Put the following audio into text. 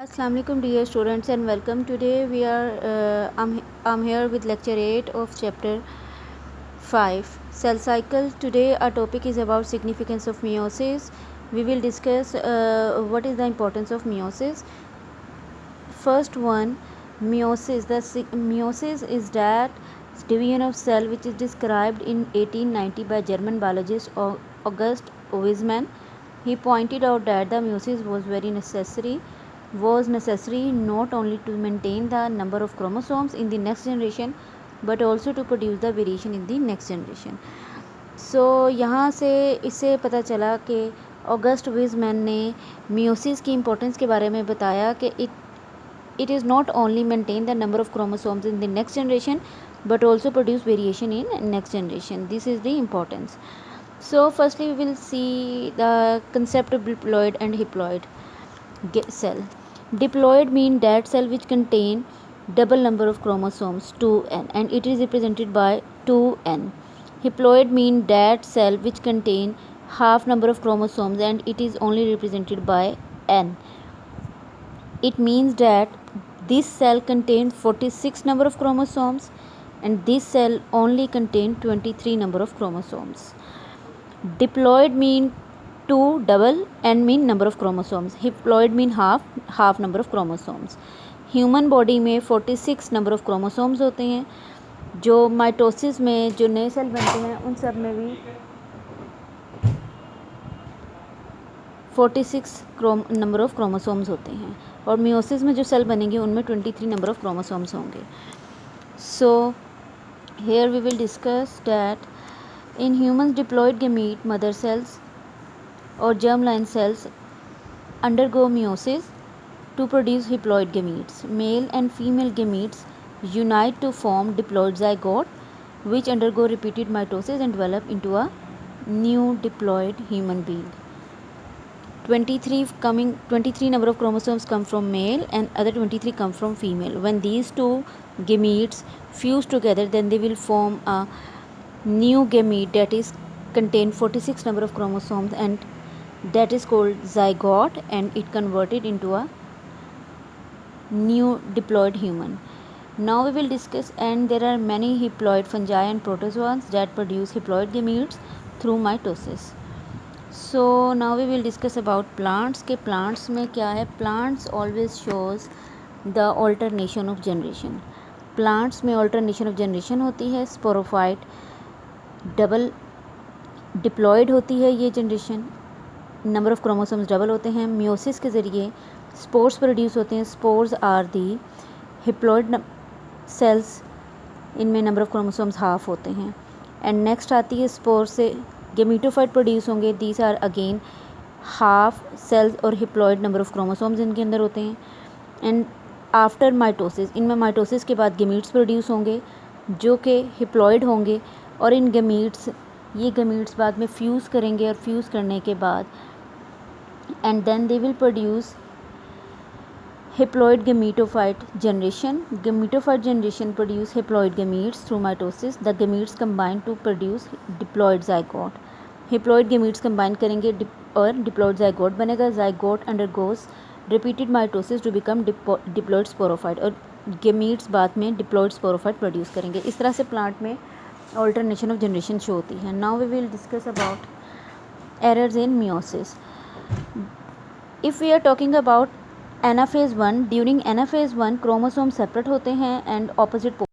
Assalamu alaikum dear students and welcome. Today we are I'm here with lecture 8 of chapter 5 cell cycle. Today our topic is about significance of meiosis. We will discuss what is the importance of meiosis. First one, meiosis. Meiosis is that division of cell which is described in 1890 by German biologist August Weismann. He pointed out that the meiosis was necessary not only to maintain the number of chromosomes in the next generation but also to produce the variation in the next generation. So यहाँ से इससे पता चला कि August विज़मैन ने meiosis की importance के बारे में बताया कि it is not only maintain the number of chromosomes in the next generation but also produce variation in next generation. This is the importance. So firstly we will see the concept of diploid and haploid cell. Diploid mean that cell which contain double number of chromosomes 2n and it is represented by 2n. Haploid mean that cell which contain half number of chromosomes and it is only represented by n. It means that this cell contains 46 number of chromosomes and this cell only contains 23 number of chromosomes. Diploid mean 2 double and mean number of chromosomes. Haploid mean half number of chromosomes. Human body में 46 number of chromosomes होते हैं. जो mitosis में जो नए cell बनते हैं उन सब में भी 46 नंबर ऑफ क्रोमोसोम्स होते हैं और मियोसिस में जो सेल बनेंगे उनमें 23 नंबर ऑफ क्रोमोसोम्स होंगे. So here we will discuss that in humans diploid gamete mother cells or germline cells undergo meiosis to produce haploid gametes. Male and female gametes unite to form diploid zygote which undergo repeated mitosis and develop into a new diploid human being. 23 number of chromosomes come from male and other 23 come from female. When these two gametes fuse together then they will form a new gamete that is contain 46 number of chromosomes and that is called zygote and it converted into a new diploid human. Now we will discuss, and there are many haploid fungi and protozoans that produce haploid gametes through mitosis. So now we will discuss about plants के plants में क्या है. Plants always shows the alternation of generation. Plants में alternation of generation होती है. Sporophyte double diploid होती है ये generation. Number of chromosomes double होते हैं. मियोसिस के ज़रिए स्पोर्स प्रोड्यूस होते हैं. Spores are the haploid cells. इनमें नंबर ऑफ़ क्रोमोसोम्स हाफ होते हैं. एंड नेक्स्ट आती है स्पोर से गेमीटोफाइट प्रोड्यूस होंगे. These are again half cells और हैप्लॉइड नंबर ऑफ़ क्रोमोसोम्स इनके अंदर होते हैं. एंड आफ्टर माइटोसिस, इनमें माइटोसिस के बाद गेमीट्स प्रोड्यूस होंगे जो कि हैप्लॉइड होंगे और इन ये गमीट्स बाद में फ्यूज़ करेंगे और फ्यूज़ करने के बाद and then they will produce haploid gametophyte generation. Gametophyte generation produce haploid gametes through mitosis. The gametes combine to produce diploid zygote. Haploid gametes combine करेंगे और डिप्लॉइड ज़ाइगोट बनेगा. Zygote undergoes repeated mitosis to become diploid sporophyte और gametes बाद में diploid sporophyte produce करेंगे. इस तरह से प्लांट में alternation of generation शो होती है. Now we will discuss about errors in meiosis. If we are talking about anaphase 1, during anaphase 1 chromosome separate होते हैं and opposite